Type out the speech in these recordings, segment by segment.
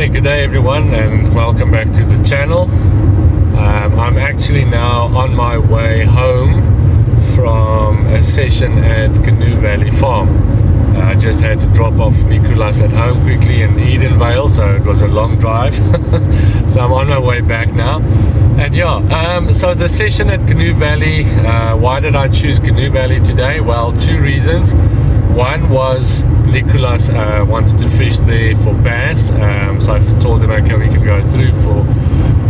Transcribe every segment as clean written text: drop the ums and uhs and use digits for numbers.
Okay, good day everyone and welcome back to the channel. I'm actually now on my way home from a session at Gnu Valley Farm. I just had to drop off Nicholas at home quickly in Edenvale, so it was a long drive. So I'm on my way back now. And yeah, so the session at Gnu Valley, why did I choose Gnu Valley today? Well, two reasons. One was Nicholas wanted to fish there for bass, so I told him, okay, we can go through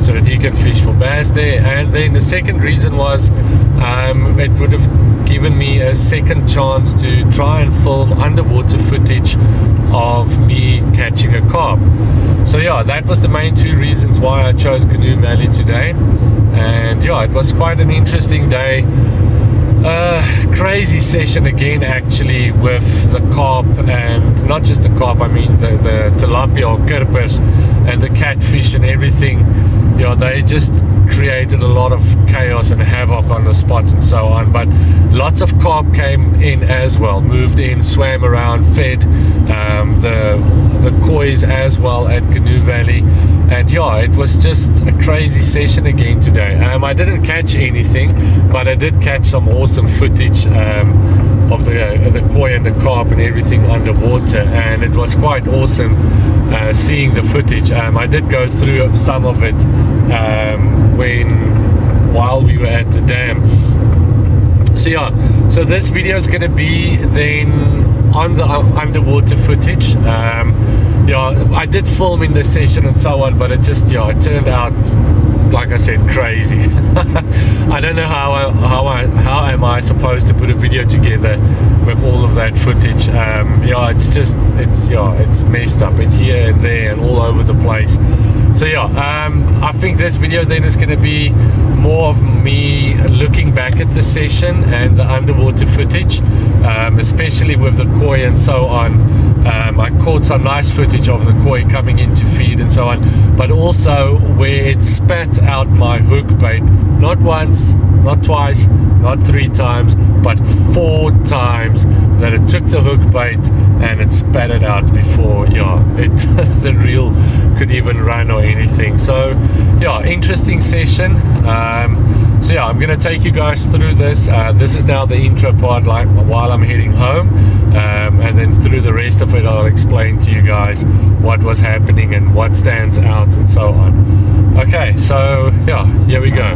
so that he can fish for bass there. And then the second reason was it would have given me a second chance to try and film underwater footage of me catching a carp. So yeah, that was the main two reasons why I chose Gnu Valley today. And yeah, it was quite an interesting day. Crazy session again, actually, with the carp, and not just the carp, I mean the tilapia or karpers and the catfish and everything. You know, they just created a lot of chaos and havoc on the spots and so on. But lots of carp came in as well, moved in, swam around, fed the kois as well at Gnu Valley. And yeah, it was just a crazy session again today. I didn't catch anything, but I did catch some awesome footage of the koi and the carp and everything underwater, and it was quite awesome seeing the footage. I did go through some of it while we were at the dam. So yeah, so this video is going to be then on the underwater footage. Yeah, I did film in this session and so on, but it turned out, like I said, crazy. I don't know how am I supposed to put a video together with all of that footage. Yeah, it's messed up. It's here and there and all over the place. So yeah, I think this video then is going to be more of me looking back at the session and the underwater footage, especially with the koi and so on. I caught some nice footage of the koi coming in to feed and so on, but also where it spat out my hook bait, not once, not twice, not 3 times, but 4 times that it took the hook bait and it spat it out before the reel could even run or anything. So yeah, interesting session. So yeah, I'm gonna take you guys through this. This is now the intro part, like while I'm heading home, and then through the rest of it I'll explain to you guys what was happening and what stands out and so on. Okay, so yeah, here we go.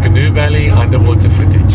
Gnu Valley underwater footage.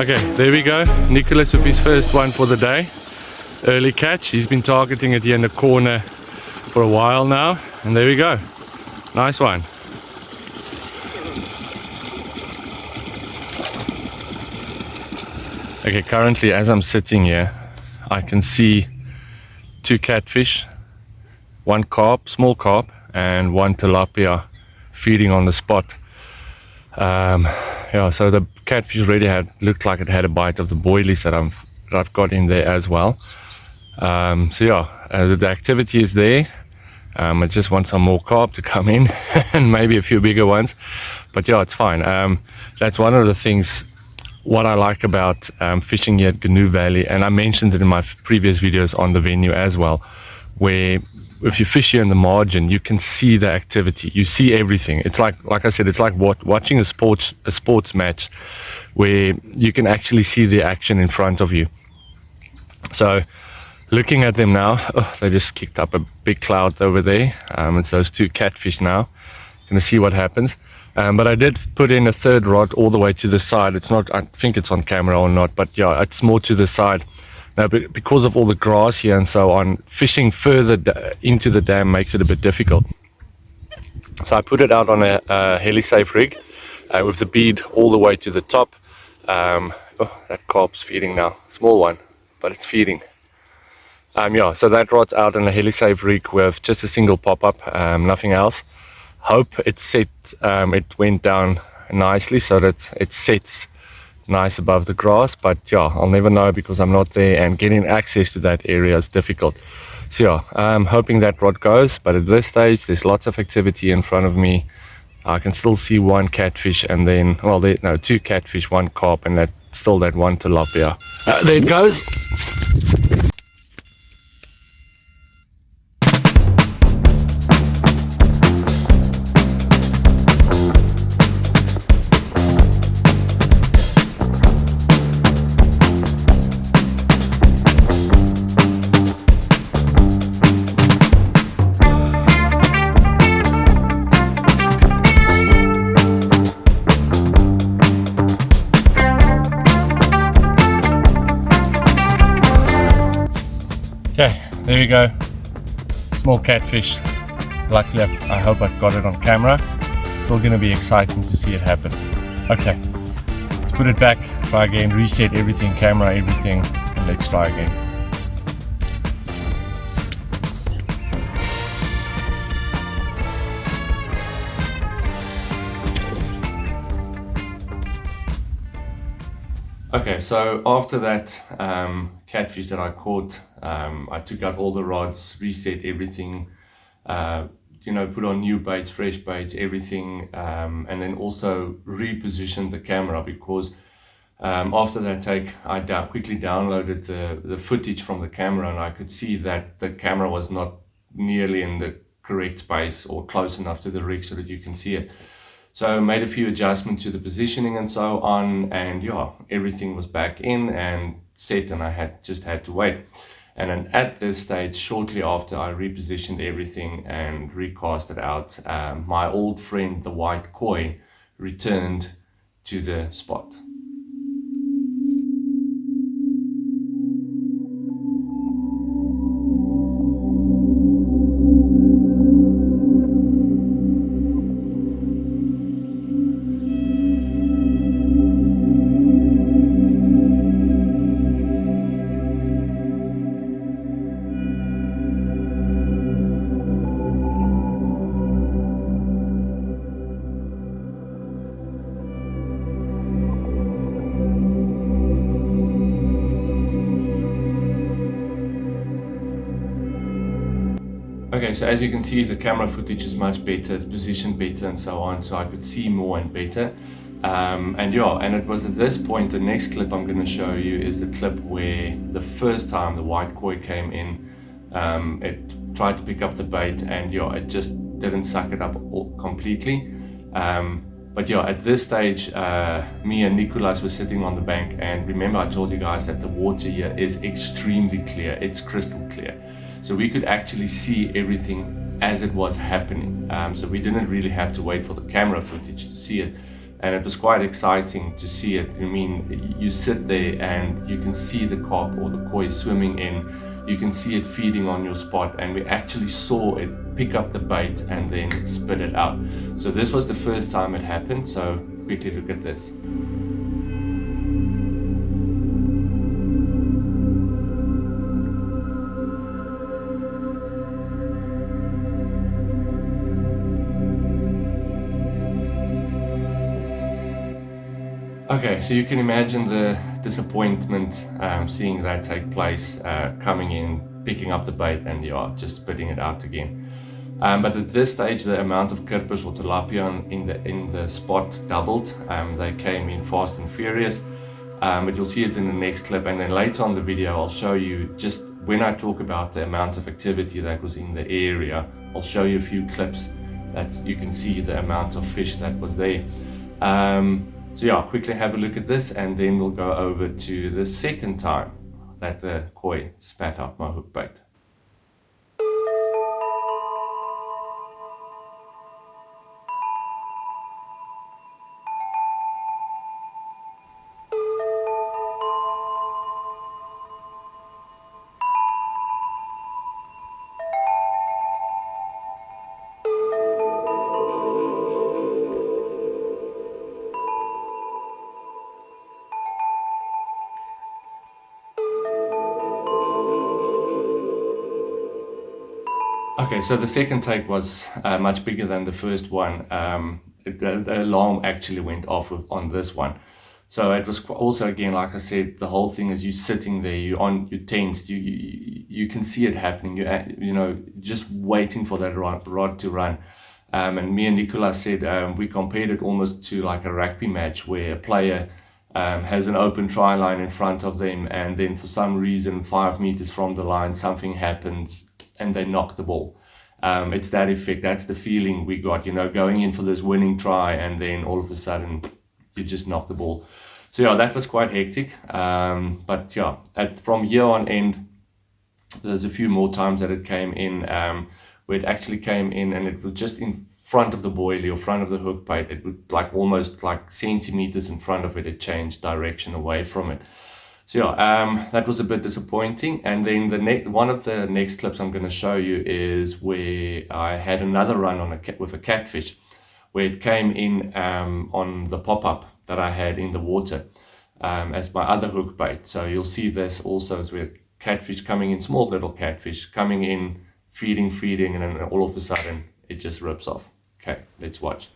Okay, there we go. Nicholas with his first one for the day. Early catch. He's been targeting it here in the corner for a while now. And there we go. Nice one. Okay, currently as I'm sitting here, I can see 2 catfish, 1 carp, small carp, and 1 tilapia feeding on the spot. Yeah, so the catfish already looked like it had a bite of the boilies that I've got in there as well. So yeah, the activity is there. I just want some more carp to come in and maybe a few bigger ones, but yeah, it's fine. That's one of the things what I like about fishing here at Gnu Valley, and I mentioned it in my previous videos on the venue as well, where if you fish here in the margin, you can see the activity, you see everything. It's like I said, it's like watching a sports match where you can actually see the action in front of you. So looking at them now, they just kicked up a big cloud over there. It's those 2 catfish now. Gonna see what happens. But I did put in a 3rd rod all the way to the side. It's not, I think it's on camera or not, but yeah, it's more to the side. Now, because of all the grass here and so on, fishing further into the dam makes it a bit difficult. So I put it out on a heli-safe rig with the bead all the way to the top. That carp's feeding now. Small one, but it's feeding. Yeah, so that rod's out on a heli-safe rig with just a single pop-up, nothing else. Hope it it went down nicely so that it sets nice above the grass, but yeah, I'll never know because I'm not there, and getting access to that area is difficult. So yeah, I'm hoping that rod goes, but at this stage there's lots of activity in front of me. I can still see 1 catfish, and then, well, 2 catfish, 1 carp, and still that 1 tilapia. There it goes. Okay, there we go. Small catfish. Luckily, I hope I've got it on camera. It's still going to be exciting to see it happens. Okay, let's put it back, try again, reset everything, camera, everything, and let's try again. Okay, so after that catfish that I caught, I took out all the rods, reset everything, put on new baits, fresh baits, everything, and then also repositioned the camera because after that take, I quickly downloaded the footage from the camera, and I could see that the camera was not nearly in the correct space or close enough to the rig so that you can see it. So I made a few adjustments to the positioning and so on, and yeah, everything was back in and set, and I just had to wait. And then at this stage, shortly after I repositioned everything and recast it out, my old friend, the white koi, returned to the spot. Okay, so as you can see, the camera footage is much better, it's positioned better and so on, so I could see more and better. And it was at this point, the next clip I'm going to show you is the clip where the first time the white koi came in, it tried to pick up the bait, and it just didn't suck it up completely. But at this stage, me and Nicholas were sitting on the bank, and remember I told you guys that the water here is extremely clear, it's crystal clear. So we could actually see everything as it was happening. So we didn't really have to wait for the camera footage to see it. and it was quite exciting to see it. I mean, you sit there and you can see the carp or the koi swimming in, you can see it feeding on your spot, and we actually saw it pick up the bait and then spit it out. So this was the first time it happened, so quickly look at this. Okay, so you can imagine the disappointment seeing that take place, coming in, picking up the bait, and just spitting it out again. But at this stage, the amount of karpers or tilapia in the spot doubled. They came in fast and furious, but you'll see it in the next clip. And then later on the video, I'll show you, just when I talk about the amount of activity that was in the area, I'll show you a few clips that you can see the amount of fish that was there. So yeah, quickly have a look at this, and then we'll go over to the second time that the koi spat out my hook bait. Okay, so the second take was much bigger than the first one. The alarm actually went off on this one. So it was also, again, like I said, the whole thing is you sitting there, you're tensed, you can see it happening, you know, just waiting for that rod to run. And me and Nicola said we compared it almost to like a rugby match where a player has an open try line in front of them, and then for some reason 5 meters from the line something happens and they knock the ball. It's that effect. That's the feeling we got, you know, going in for this winning try, and then all of a sudden you just knock the ball. So yeah, that was quite hectic. But yeah, from here on end, there's a few more times that it came in, where it actually came in and it was just in front of the boilie or front of the hook bait. It would like almost like centimeters in front of it, it changed direction away from it. So yeah, that was a bit disappointing. And then one of the next clips I'm going to show you is where I had another run with a catfish, where it came in on the pop-up that I had in the water as my other hook bait. So you'll see this also as with catfish coming in, small little catfish coming in, feeding, and then all of a sudden it just rips off. Okay, let's watch.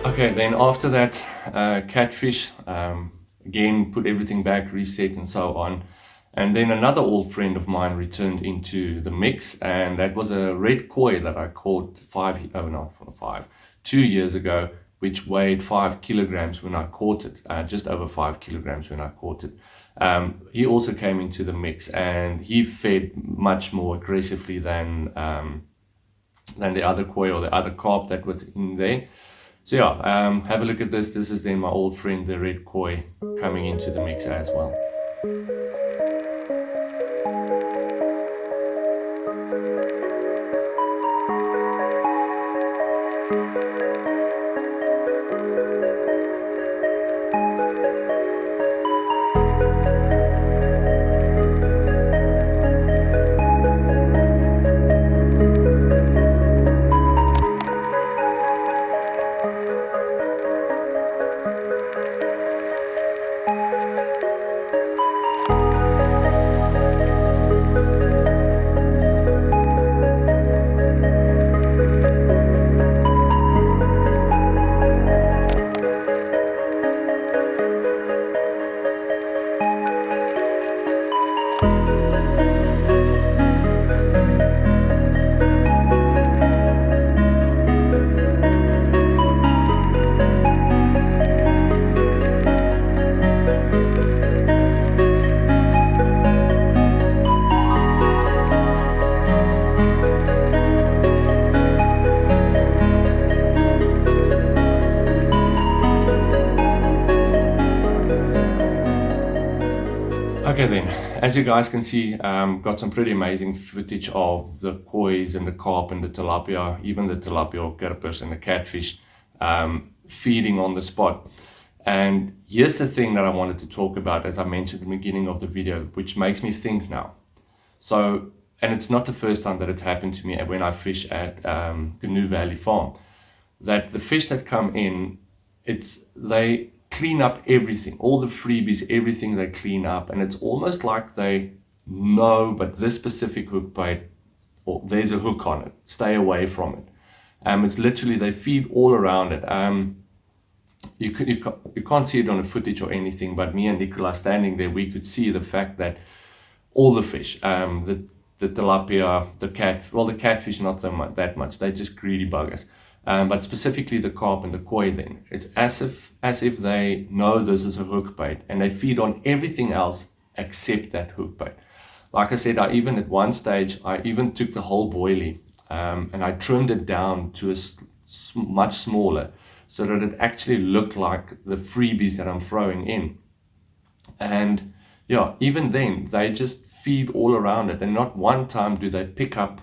Okay, then after that, catfish, again, put everything back, reset and so on. And then another old friend of mine returned into the mix, and that was a red koi that I caught 2 years ago, which weighed 5 kilograms when I caught it, just over 5 kilograms when I caught it. He also came into the mix, and he fed much more aggressively than the other koi or the other carp that was in there. So yeah, have a look at this. This is then my old friend, the red koi, coming into the mix as well. Okay then, as you guys can see, got some pretty amazing footage of the koi's and the carp and the tilapia, even the tilapia or karpers and the catfish feeding on the spot. And here's the thing that I wanted to talk about, as I mentioned at the beginning of the video, which makes me think now. So, and it's not the first time that it's happened to me when I fish at Gnu Valley Farm, that the fish that come in, they clean up everything, all the freebies, everything they clean up, and it's almost like they know, but this specific hook bait, or there's a hook on it, stay away from it. It's literally, they feed all around it. You can't see it on the footage or anything, but me and Nicola standing there, we could see the fact that all the fish, the tilapia, the catfish not that much, they're just greedy buggers. But specifically the carp and the koi, then it's as if they know this is a hook bait, and they feed on everything else except that hook bait. Like I said, at one stage I even took the whole boilie and I trimmed it down to a much smaller, so that it actually looked like the freebies that I'm throwing in. And yeah, even then they just feed all around it, and not one time do they pick up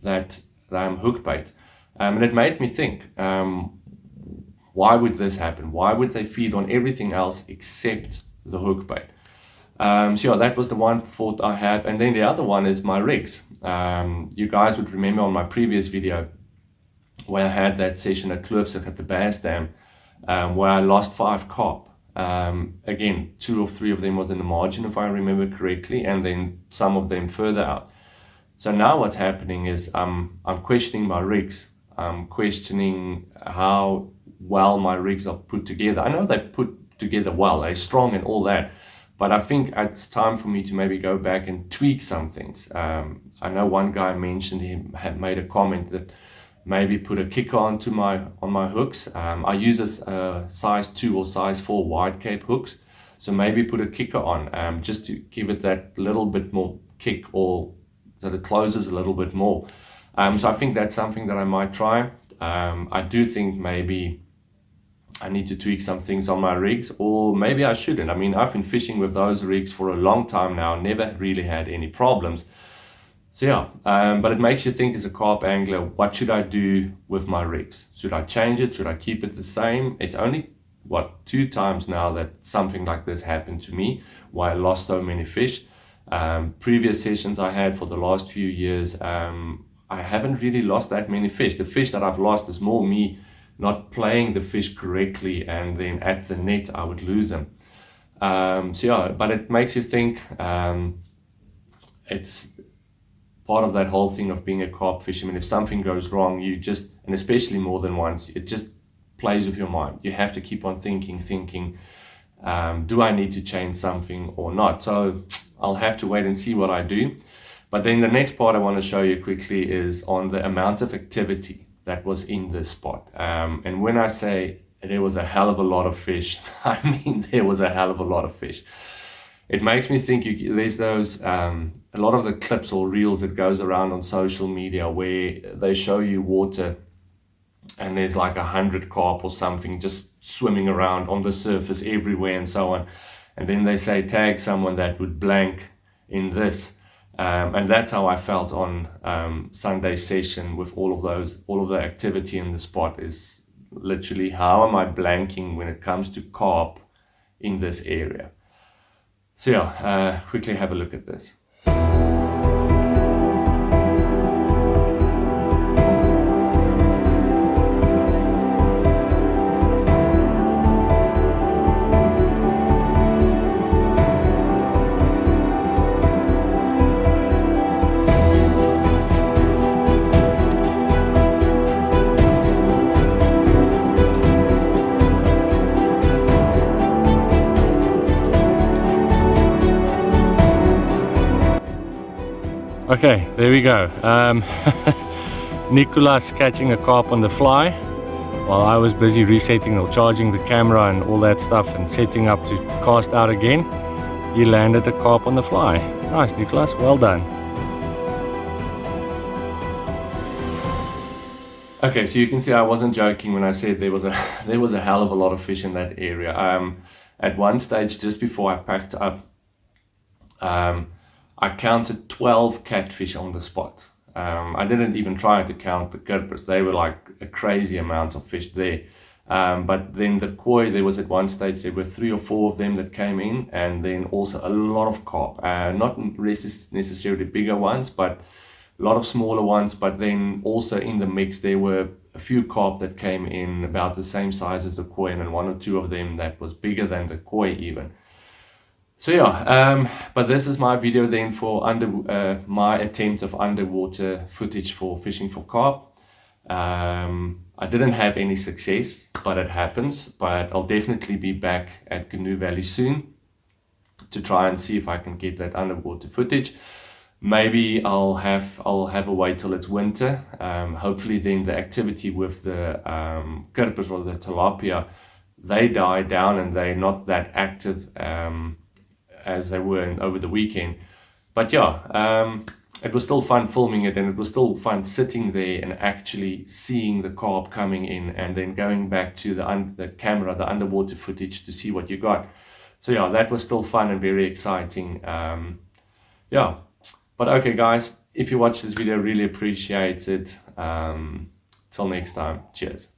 that hook bait. And it made me think, why would this happen? Why would they feed on everything else except the hook bait? So yeah, that was the one thought I have. And then the other one is my rigs. You guys would remember on my previous video where I had that session at Kloofsig at the Bass Dam, where I lost 5 carp. Again, 2 or 3 of them was in the margin, if I remember correctly, and then some of them further out. So now what's happening is I'm questioning my rigs. I'm questioning how well my rigs are put together. I know they're put together well, they're strong and all that, but I think it's time for me to maybe go back and tweak some things. I know one guy mentioned, he had made a comment that maybe put a kicker on my hooks. I use a size 2 or size 4 wide cape hooks, so maybe put a kicker on just to give it that little bit more kick, or so it closes a little bit more. So I think that's something that I might try. I do think maybe I need to tweak some things on my rigs, or maybe I shouldn't. I mean, I've been fishing with those rigs for a long time now, never really had any problems. So yeah, but it makes you think as a carp angler, what should I do with my rigs? Should I change it? Should I keep it the same? It's only, 2 times now that something like this happened to me, where I lost so many fish. Previous sessions I had for the last few years, I haven't really lost that many fish. The fish that I've lost is more me not playing the fish correctly, and then at the net I would lose them. So yeah, but it makes you think. It's part of that whole thing of being a carp fisherman. If something goes wrong, you just, and especially more than once, it just plays with your mind. You have to keep on thinking, do I need to change something or not? So I'll have to wait and see what I do. But then the next part I want to show you quickly is on the amount of activity that was in this spot. And when I say there was a hell of a lot of fish, I mean there was a hell of a lot of fish. It makes me think there's those, a lot of the clips or reels that goes around on social media where they show you water and there's like 100 carp or something just swimming around on the surface everywhere and so on. And then they say tag someone that would blank in this. And that's how I felt on Sunday's session with all of the activity in the spot. Is literally, how am I blanking when it comes to carp in this area? So yeah, quickly have a look at this. Okay, there we go. Nicolas catching a carp on the fly while I was busy resetting or charging the camera and all that stuff and setting up to cast out again. He landed a carp on the fly. Nice, Nicolas, well done. Okay, so you can see I wasn't joking when I said there was a hell of a lot of fish in that area. At one stage, just before I packed up, I counted 12 catfish on the spot. I didn't even try to count the karpers. They were like a crazy amount of fish there. But then the koi, there was at one stage, there were 3 or 4 of them that came in, and then also a lot of carp. Not necessarily bigger ones, but a lot of smaller ones. But then also in the mix, there were a few carp that came in about the same size as the koi, and then 1 or 2 of them that was bigger than the koi even. So yeah, but this is my video then for my attempt of underwater footage for fishing for carp. I didn't have any success, but it happens. But I'll definitely be back at Gnu Valley soon to try and see if I can get that underwater footage. Maybe I'll have a wait till it's winter. Hopefully then the activity with the karpers or the tilapia, they die down and they're not that active as they were over the weekend. But yeah, it was still fun filming it, and it was still fun sitting there and actually seeing the carp coming in and then going back to the camera, the underwater footage, to see what you got. So yeah, that was still fun and very exciting. Yeah, but okay guys, if you watch this video, really appreciate it. Till next time, cheers.